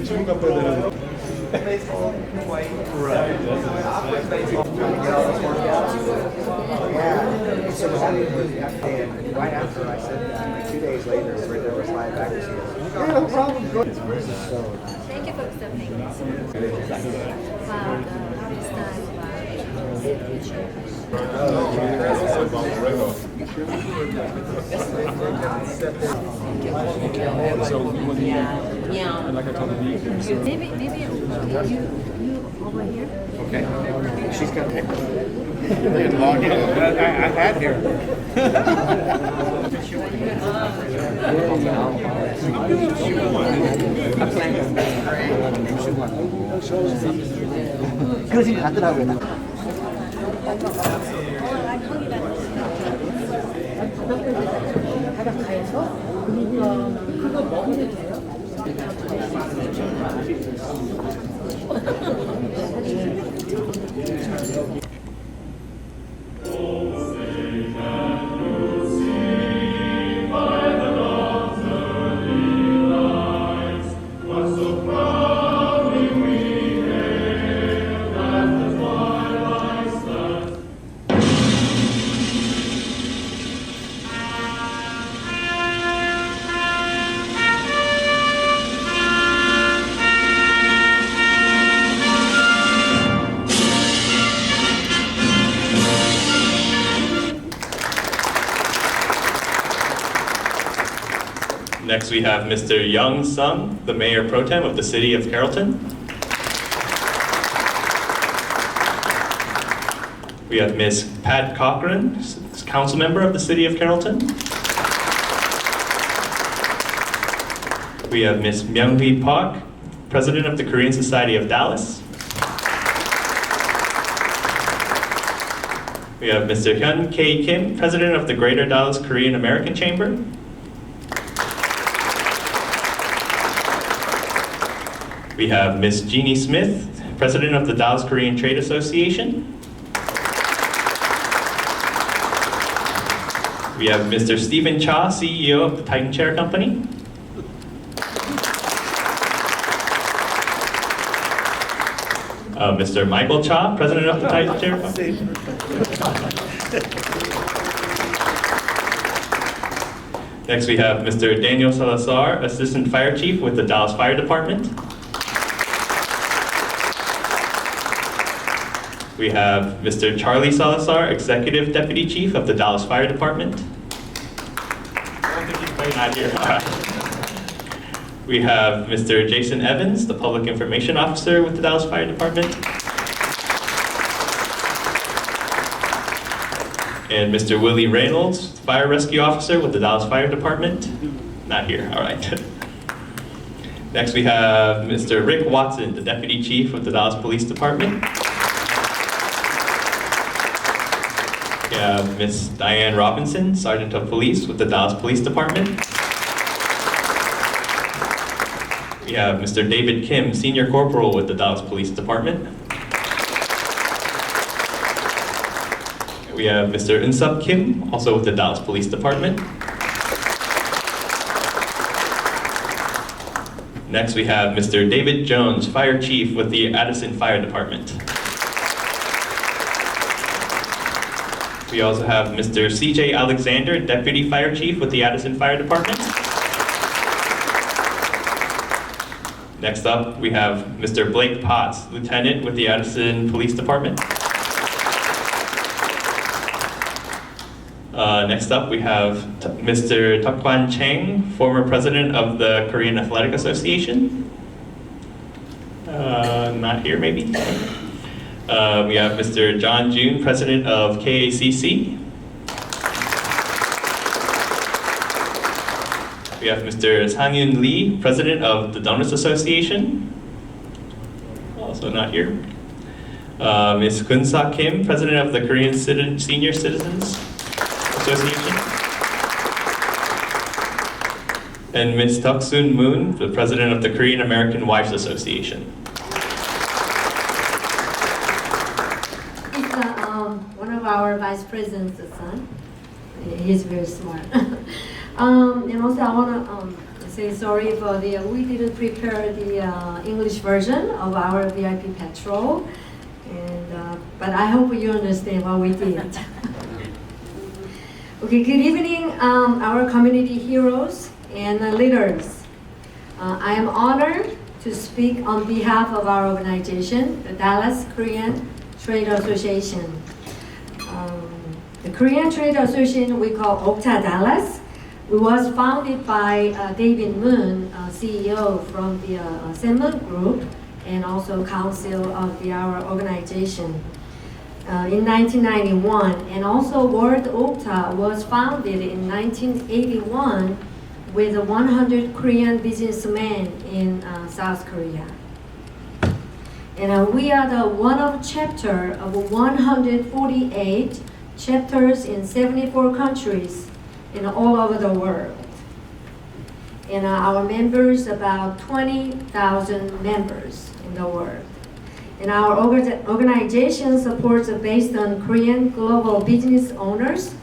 지금 갚아야 되는. So right after I said that, 2 days later, there was live back to see us. Yeah, no problem. Thank you for accepting this. Wow, this And like I told you, maybe you over here. Okay. She's got it. I had here. 그러지 않더라고요. 바닷가에서 그러니까 그거 먹으면 돼요? Next, we have Mr. Young Sung, the Mayor Pro Tem of the City of Carrollton. We have Ms. Pat Cochran, Council Member of the City of Carrollton. We have Ms. Myung-hee Park, President of the Korean Society of Dallas. We have Mr. Hyun K. Kim, President of the Greater Dallas Korean American Chamber. We have Ms. Jeannie Smith, President of the Dallas Korean Trade Association. We have Mr. Stephen Cha, CEO of the Titan Chair Company. Mr. Michael Cha, President of the Titan Chair Company. Next we have Mr. Daniel Salazar, Assistant Fire Chief with the Dallas Fire Department. We have Mr. Charlie Salazar, Executive Deputy Chief of the Dallas Fire Department. I don't think he's quite not here. We have Mr. Jason Evans, the Public Information Officer with the Dallas Fire Department. And Mr. Willie Reynolds, Fire Rescue Officer with the Dallas Fire Department. Not here, all right. Next we have Mr. Rick Watson, the Deputy Chief with the Dallas Police Department. We have Ms. Diane Robinson, Sergeant of Police with the Dallas Police Department. We have Mr. David Kim, Senior Corporal with the Dallas Police Department. We have Mr. Eun-sup Kim, also with the Dallas Police Department. Next we have Mr. David Jones, Fire Chief with the Addison Fire Department. We also have Mr. CJ Alexander, Deputy Fire Chief with the Addison Fire Department. Next up, we have Mr. Blake Potts, Lieutenant with the Addison Police Department. Next up, we have Mr. Tukwon Chang, former President of the Korean Athletic Association. Not here, maybe. We have Mr. John June, President of KACC. We have Mr. Sang-Yoon Lee, President of the Donuts Association. Also not here. Ms. Kun-sa Kim, President of the Korean Senior Citizens Association. And Ms. Tuk-soon Moon, the President of the Korean American Wives Association. It's one of our vice president's son. He's very smart. And also I want to say sorry for we didn't prepare the English version of our VIP patrol, and but I hope you understand what we did. Okay, good evening, our community heroes and leaders. I am honored to speak on behalf of our organization, the Dallas Korean Trade Association. The Korean Trade Association we call OCTA Dallas. It was founded by David Moon, CEO from the Senmun Group, and also council of our organization. In 1991, and also World OCTA was founded in 1981 with 100 Korean businessmen in South Korea. And we are the one of chapter of 148 chapters in 74 countries in all over the world. And our members, about 20,000 members in the world. And our organization supports based on Korean global business owners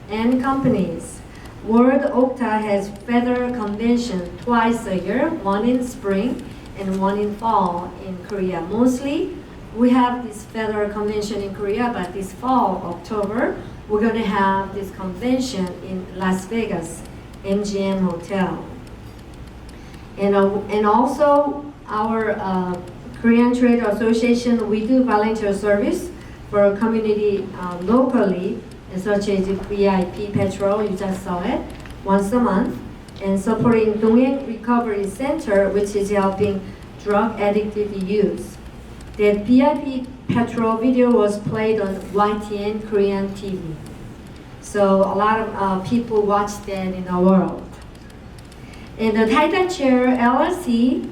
and companies. World OCTA has federal convention twice a year, one in spring and one in fall in Korea. Mostly, we have this federal convention in Korea, but this fall, October, we're going to have this convention in Las Vegas, MGM Hotel. And also, our Korean Trade Association, we do volunteer service for community locally, such as VIP Patrol, you just saw it, once a month, and supporting Donghaeng Recovery Center, which is helping drug addicted youth. That VIP Patrol video was played on YTN Korean TV. So a lot of people watch that in the world. And the Titan Chair LLC,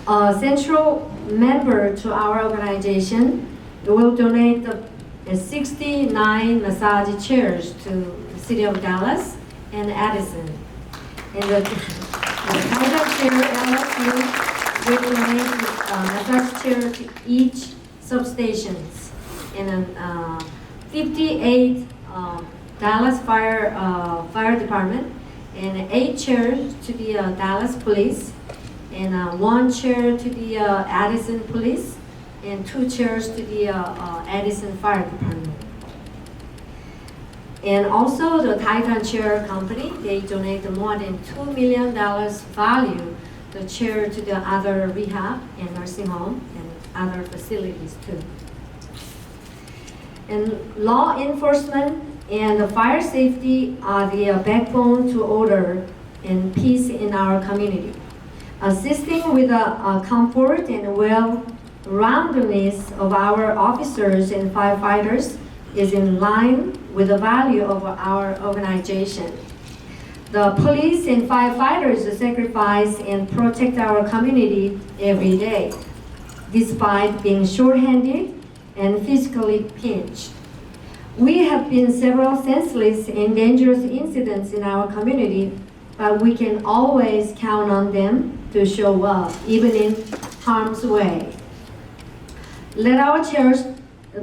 a central member to our organization, will donate 69 massage chairs to the city of Dallas and Addison. And the Titan Chair LLC will donate massage chairs to each substations. And 58 Dallas Fire Department, and 8 chairs to the Dallas Police, and 1 chair to the Addison Police, and 2 chairs to the Addison Fire Department. And also the Titan Chair Company, they donate more than $2 million value the chair to the other rehab and nursing home and other facilities too. And law enforcement and fire safety are the backbone to order and peace in our community. Assisting with the comfort and well-roundedness of our officers and firefighters is in line with the value of our organization. The police and firefighters sacrifice and protect our community every day, despite being short-handed and physically pinched. We have been several senseless and dangerous incidents in our community, but we can always count on them to show up, even in harm's way. Let our church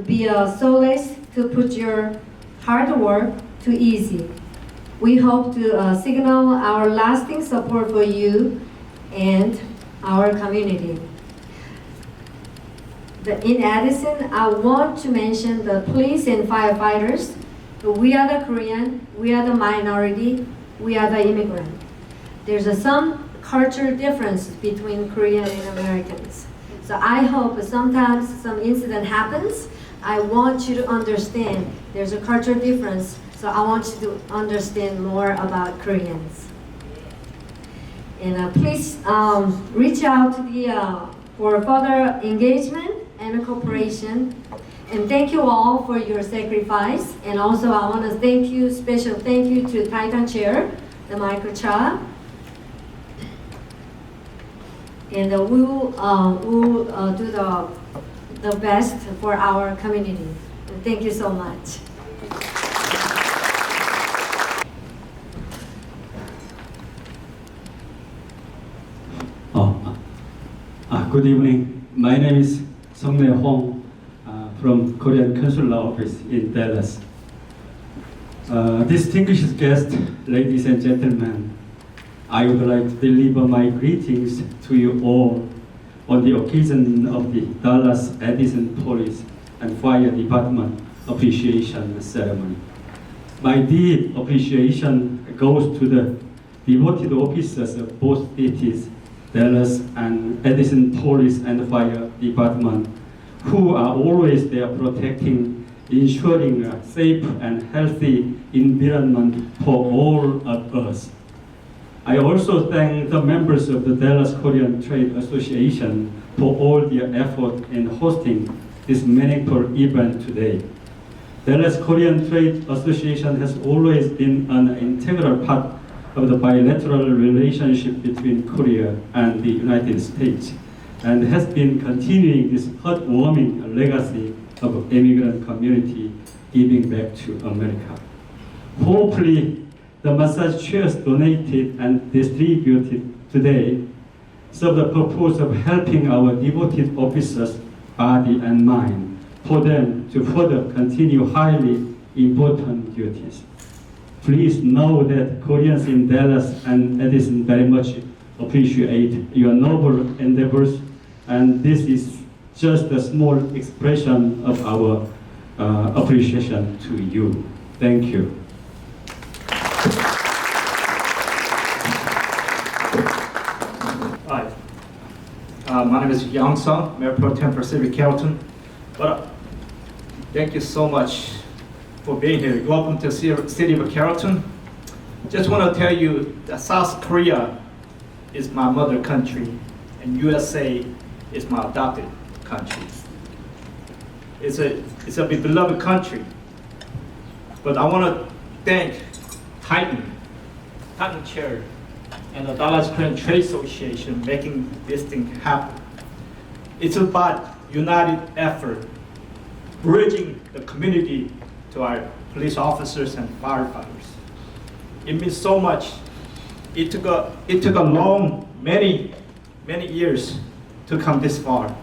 be a solace to put your hard work to easy. We hope to signal our lasting support for you and our community. In Addison, I want to mention the police and firefighters. We are the Korean, we are the minority, we are the immigrant. There's some culture difference between Korean and Americans. So I hope sometimes some incident happens, I want you to understand there's a culture difference, so I want you to understand more about Koreans. And please reach out to for further engagement and cooperation. And thank you all for your sacrifice. And also I want to thank you, special thank you to Titan Chair, the Michael Cha. And we will do the best for our community. And thank you so much. Good evening. My name is Seong-nae Hong from Korean Consular Office in Dallas. Distinguished guests, ladies and gentlemen, I would like to deliver my greetings to you all on the occasion of the Dallas Edison Police and Fire Department Appreciation Ceremony. My deep appreciation goes to the devoted officers of both cities, Dallas and Edison Police and Fire Department, who are always there protecting, ensuring a safe and healthy environment for all of us. I also thank the members of the Dallas Korean Trade Association for all their effort in hosting this meaningful event today. Dallas Korean Trade Association has always been an integral part of the bilateral relationship between Korea and the United States, and has been continuing this heartwarming legacy of immigrant community giving back to America. Hopefully, the massage chairs donated and distributed today serve the purpose of helping our devoted officers, body and mind, for them to further continue highly important duties. Please know that Koreans in Dallas and Edison very much appreciate your noble endeavors, and this is just a small expression of our appreciation to you. Thank you. Hi, my name is Yang Sung, Mayor Pro Tem for City of Carrollton. But thank you so much for being here. Welcome to City of Carrollton. Just want to tell you that South Korea is my mother country, and USA is my adopted country. It's a beloved country. But I want to thank Titan Chair and the Dallas Korean Trade Association making this thing happen. It's about united effort, bridging the community to our police officers and firefighters. It means so much. It took a long, many years to come this far.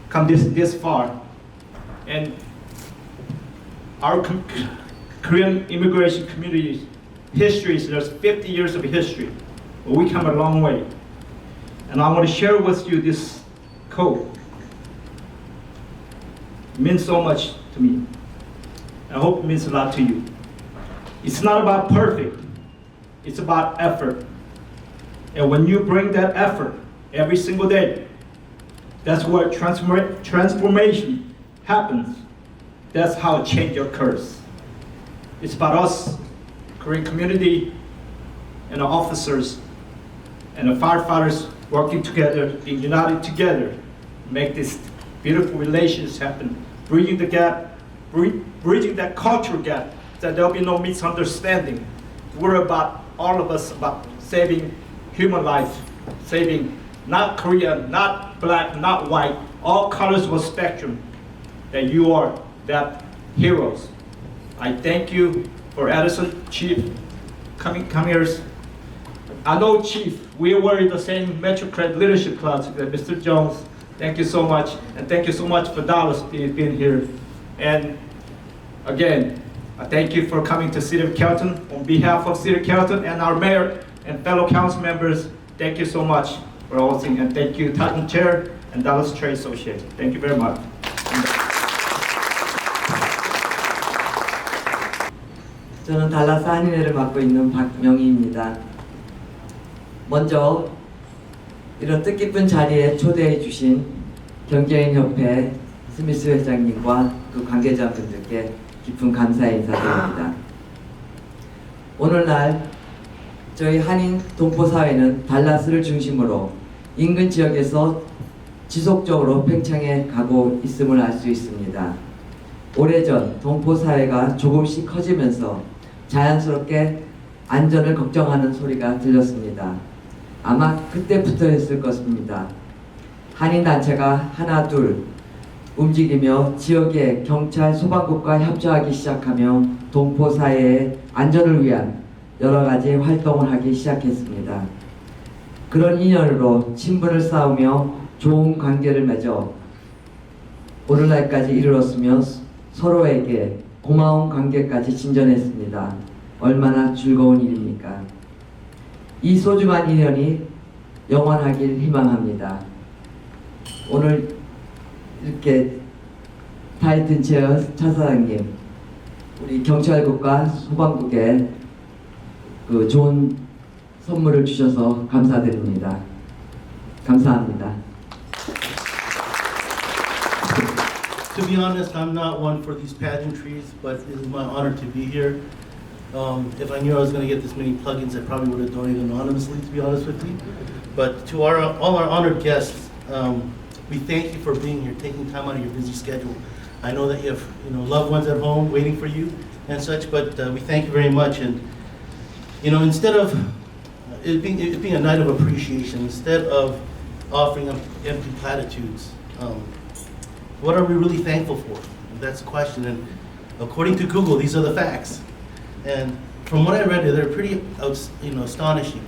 Come this far, and our Korean immigration community history, there's 50 years of history, but we come a long way. And I want to share with you this quote. It means so much to me. I hope it means a lot to you. It's not about perfect, it's about effort. And when you bring that effort every single day, that's where transformation happens. That's how change occurs. It's about us, Korean community, and the officers and the firefighters working together, being united together, make this beautiful relations happen, bridging the gap, bridging that cultural gap, that there'll be no misunderstanding. We're about, all of us, about saving human life, saving not Korean, not black, not white, all colors of a spectrum, that you are that heroes. I thank you for Edison, Chief, coming here. I know, Chief, we were in the same MetroCred leadership class with Mr. Jones. Thank you so much, and thank you so much for Dallas being here. And again, I thank you for coming to City of Carrollton. On behalf of City of Carrollton and our mayor and fellow council members, thank you so much for hosting, and thank you, Titan Chair and Dallas Trade Association. Thank you very much. 저는 달라스 한인회를 맡고 있는 박명희입니다. 먼저 이런 뜻깊은 자리에 초대해 주신 경제인협회 스미스 회장님과 그 관계자분들께 깊은 감사의 인사드립니다. 오늘날 저희 한인 동포사회는 달라스를 중심으로 인근 지역에서 지속적으로 팽창해 가고 있음을 알 수 있습니다. 오래전 동포사회가 조금씩 커지면서 자연스럽게 안전을 걱정하는 소리가 들렸습니다. 아마 그때부터였을 것입니다. 한인단체가 하나 둘 움직이며 지역의 경찰, 소방국과 협조하기 시작하며 동포사회의 안전을 위한 여러 가지 활동을 하기 시작했습니다. 그런 인연으로 친분을 쌓으며 좋은 관계를 맺어 오늘날까지 이르렀으며 서로에게 고마운 관계까지 진전했습니다. 얼마나 즐거운 일입니까? 이 소중한 인연이 영원하길 희망합니다. 오늘 이렇게 타이튼 체어 차사장님, 우리 경찰국과 소방국에 그 좋은 선물을 주셔서 감사드립니다. 감사합니다. To be honest, I'm not one for these pageantries, but it is my honor to be here. If I knew I was going to get this many plugins, I probably would have donated anonymously, to be honest with you. But to all our honored guests, we thank you for being here, taking time out of your busy schedule. I know that you have loved ones at home waiting for you and such, but we thank you very much. And instead of it being a night of appreciation, instead of offering up empty platitudes, what are we really thankful for? That's the question. And according to Google, these are the facts. And from what I read, they're pretty astonishing.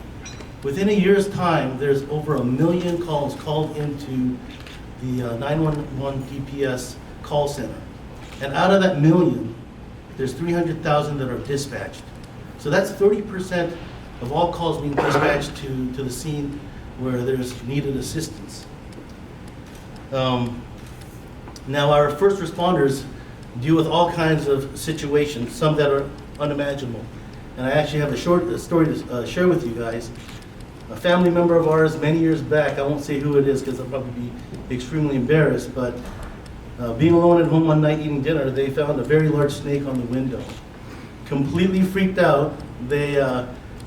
Within a year's time, there's over 1 million calls called into the 911 DPS call center. And out of that million, there's 300,000 that are dispatched. So that's 30% of all calls being dispatched to the scene where there's needed assistance. Now our first responders deal with all kinds of situations, some that are unimaginable. And I actually have a short story to share with you guys. A family member of ours many years back, I won't say who it is because I'll probably be extremely embarrassed, but being alone at home one night eating dinner, they found a very large snake on the window. Completely freaked out, they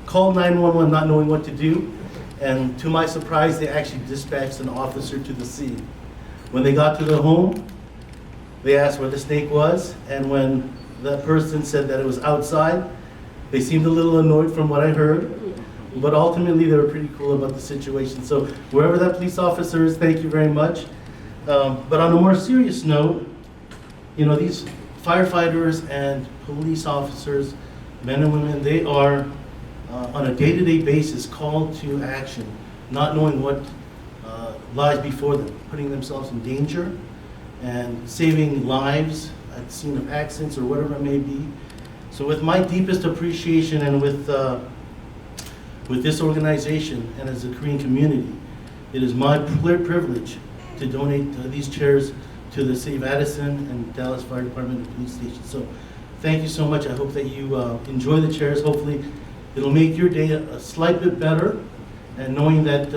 called 911 not knowing what to do, and to my surprise, they actually dispatched an officer to the scene. When they got to the home, they asked where the snake was, and when that person said that it was outside, they seemed a little annoyed from what I heard, but ultimately they were pretty cool about the situation. So wherever that police officer is, thank you very much. But on a more serious note, these firefighters and police officers, men and women, they are on a day-to-day basis called to action, not knowing what lies before them, putting themselves in danger and saving lives at the scene of accidents or whatever it may be. So with my deepest appreciation and with this organization and as a Korean community, it is my privilege to donate these chairs to the City of Addison and Dallas Fire Department and Police Station. So thank you so much. I hope that you enjoy the chairs. Hopefully it'll make your day a slight bit better, and knowing that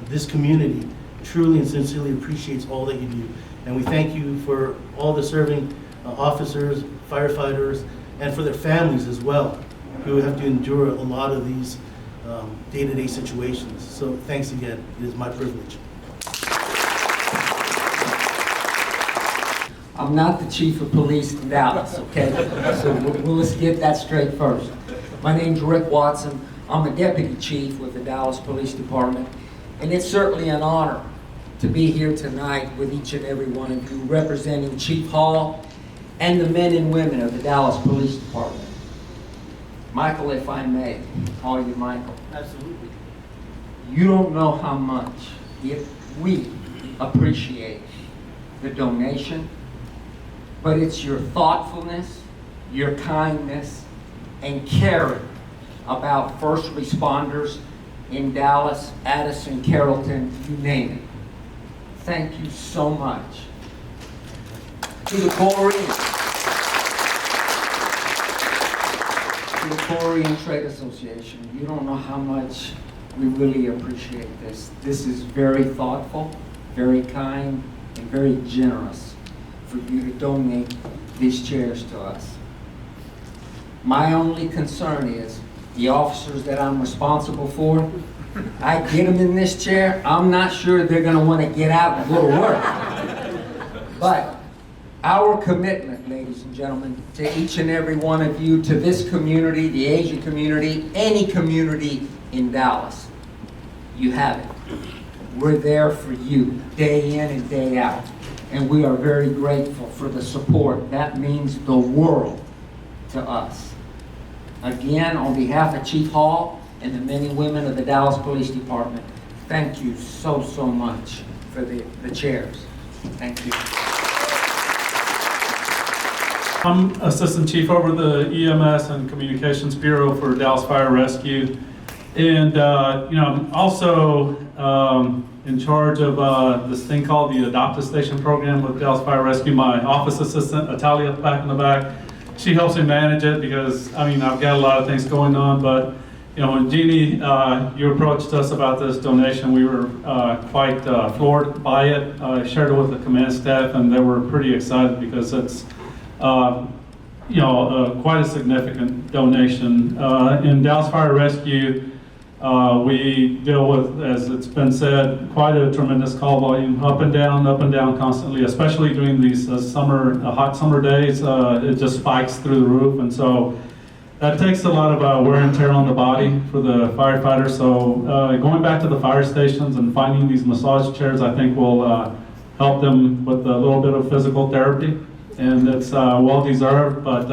this community truly and sincerely appreciates all that you do. And we thank you for all the serving officers, firefighters, and for their families as well, who have to endure a lot of these day-to-day situations. So thanks again. It is my privilege. I'm not the chief of police in Dallas, okay? So let's get that straight first. My name's Rick Watson. I'm a deputy chief with the Dallas Police Department, and it's certainly an honor to be here tonight with each and every one of you, representing Chief Hall and the men and women of the Dallas Police Department. Michael, if I may call you Michael. Absolutely. You don't know how much we appreciate the donation, but it's your thoughtfulness, your kindness, and caring about first responders in Dallas, Addison, Carrollton, you name it. Thank you so much. To the Korean Trade Association, you don't know how much we really appreciate this. This is very thoughtful, very kind, and very generous for you to donate these chairs to us. My only concern is the officers that I'm responsible for, I get them in this chair, I'm not sure they're going to want to get out and go to work. But our commitment, ladies and gentlemen, to each and every one of you, to this community, the Asian community, any community in Dallas, you have it. We're there for you, day in and day out. And we are very grateful for the support. That means the world to us. Again, on behalf of Chief Hall and the men and women of the Dallas Police Department, thank you so much for the chairs. Thank you. I'm Assistant Chief over the EMS and Communications Bureau for Dallas Fire Rescue. And, I'm also in charge of this thing called the Adopt a Station program with Dallas Fire Rescue. My office assistant, Natalia, back in the back, she helps me manage it because, I've got a lot of things going on. But, when Jeannie, you approached us about this donation, we were quite floored by it. I shared it with the command staff, and they were pretty excited because it's quite a significant donation. In Dallas Fire Rescue, we deal with, as it's been said, quite a tremendous call volume, up and down constantly, especially during these hot summer days. It just spikes through the roof, and so that takes a lot of wear and tear on the body for the firefighters. So going back to the fire stations and finding these massage chairs, I think will help them with a little bit of physical therapy. And it's well deserved, but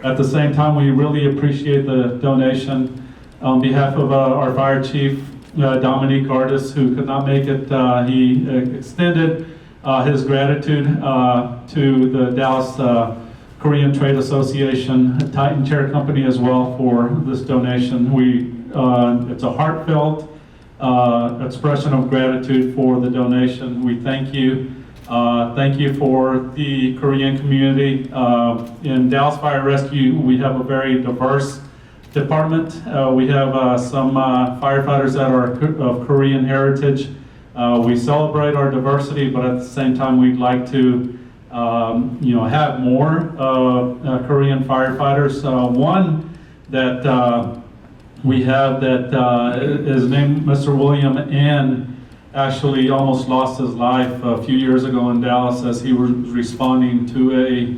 at the same time, we really appreciate the donation. On behalf of our fire chief, Dominique Artis, who could not make it, he extended his gratitude to the Dallas Korean Trade Association, Titan Chair Company as well for this donation. It's a heartfelt expression of gratitude for the donation. We thank you. Thank you for the Korean community. In Dallas Fire Rescue, we have a very diverse department. We have some firefighters that are of Korean heritage. We celebrate our diversity, but at the same time, we'd like to have more Korean firefighters. One that we have that is named Mr. William N. actually almost lost his life a few years ago in Dallas as he was responding to a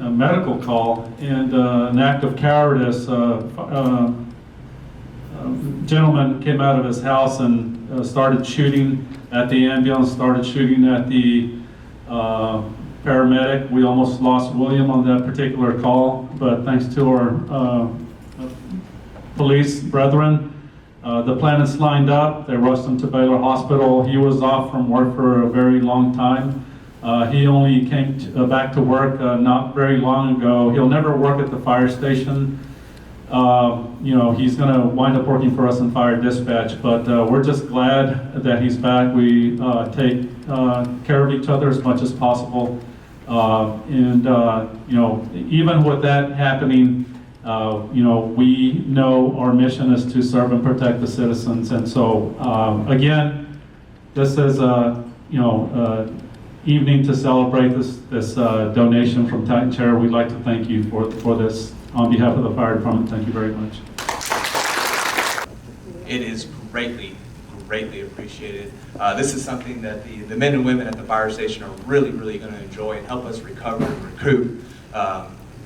medical call, and an act of cowardice. A gentleman came out of his house and started shooting at the ambulance, started shooting at the paramedic. We almost lost William on that particular call, but thanks to our police brethren, the planets lined up. They rushed him to Baylor Hospital. He was off from work for a very long time. He only came back to work not very long ago. He'll never work at the fire station. He's going to wind up working for us in fire dispatch, but we're just glad that he's back. We take care of each other as much as possible. Even with that happening, we know our mission is to serve and protect the citizens. And so, again, this is evening to celebrate this donation from Titan Chair. We'd like to thank you for this on behalf of the fire department. Thank you very much. It is greatly appreciated. This is something that the men and women at the fire station are really going to enjoy and help us recover and recoup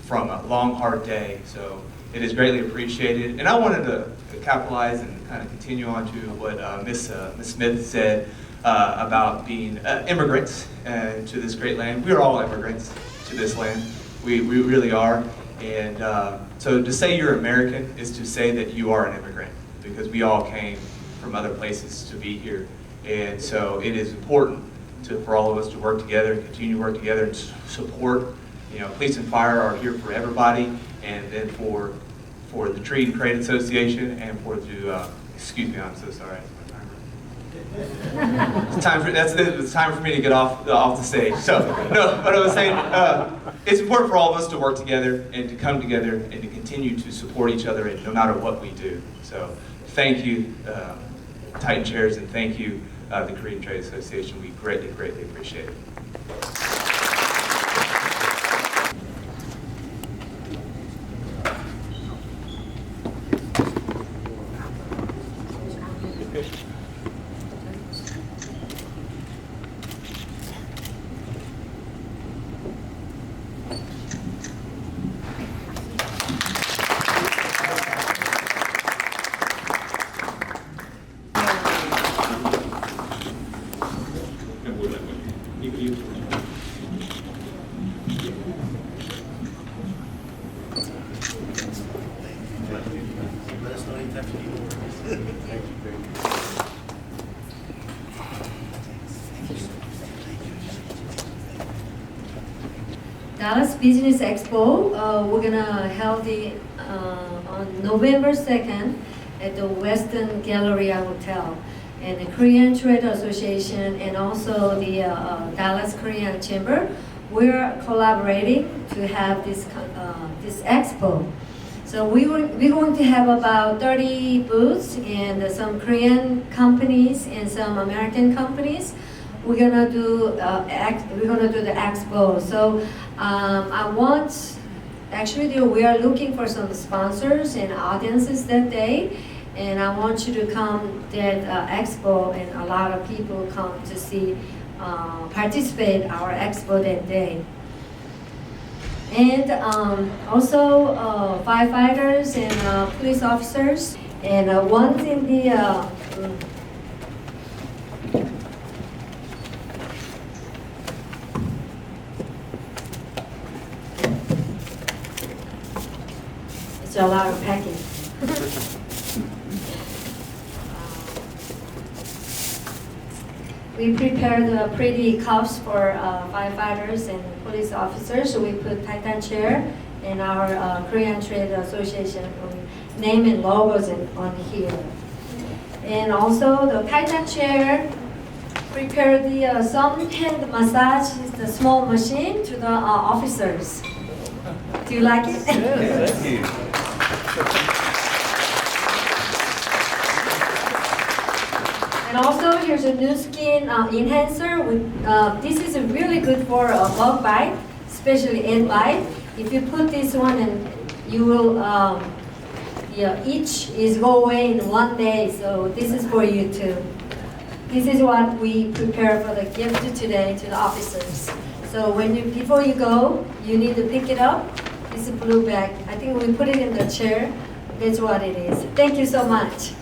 from a long, hard day. So it is greatly appreciated. And I wanted to capitalize and kind of continue on to what Ms. Smith said about being immigrants to this great land. We are all immigrants to this land. We really are. And so to say you're American is to say that you are an immigrant, because we all came from other places to be here. And so it is important for all of us to work together and continue to work together and support. Police and fire are here for everybody, and then for the Trade and Trade Association, and for the excuse me, I'm so sorry. It's time for me to get off the stage. So no, but I was saying it's important for all of us to work together and to come together and to continue to support each other, and no matter what we do. So thank you, Titan Chairs, and thank you, the Korean Trade Association. We greatly appreciate it. Dallas Business Expo. We're gonna held it on November 2nd at the Western Galleria Hotel. And the Korean Trade Association and also the Dallas Korean Chamber, we're collaborating to have this expo. So we're going to have about 30 booths and some Korean companies and some American companies. We're gonna do the expo. So we are looking for some sponsors and audiences that day, and I want you to come that expo, and a lot of people come to see, participate our expo that day. And also firefighters and police officers, and one's in the it's a lot of packing. We prepared pretty cups for firefighters and police officers. So we put Titan chair and our Korean Trade Association name and logos on here. And also the Titan chair prepared the some hand massage, the small machine to the officers. Do you like it? Yes, thank you. And also, here's a new skin enhancer. This is really good for a bug bite, especially ant bite. If you put this one, and you will, itch is go away in one day. So this is for you too. This is what we prepare for the gift today to the officers. So before you go, you need to pick it up. It's a blue bag. I think we put it in the chair. That's what it is. Thank you so much.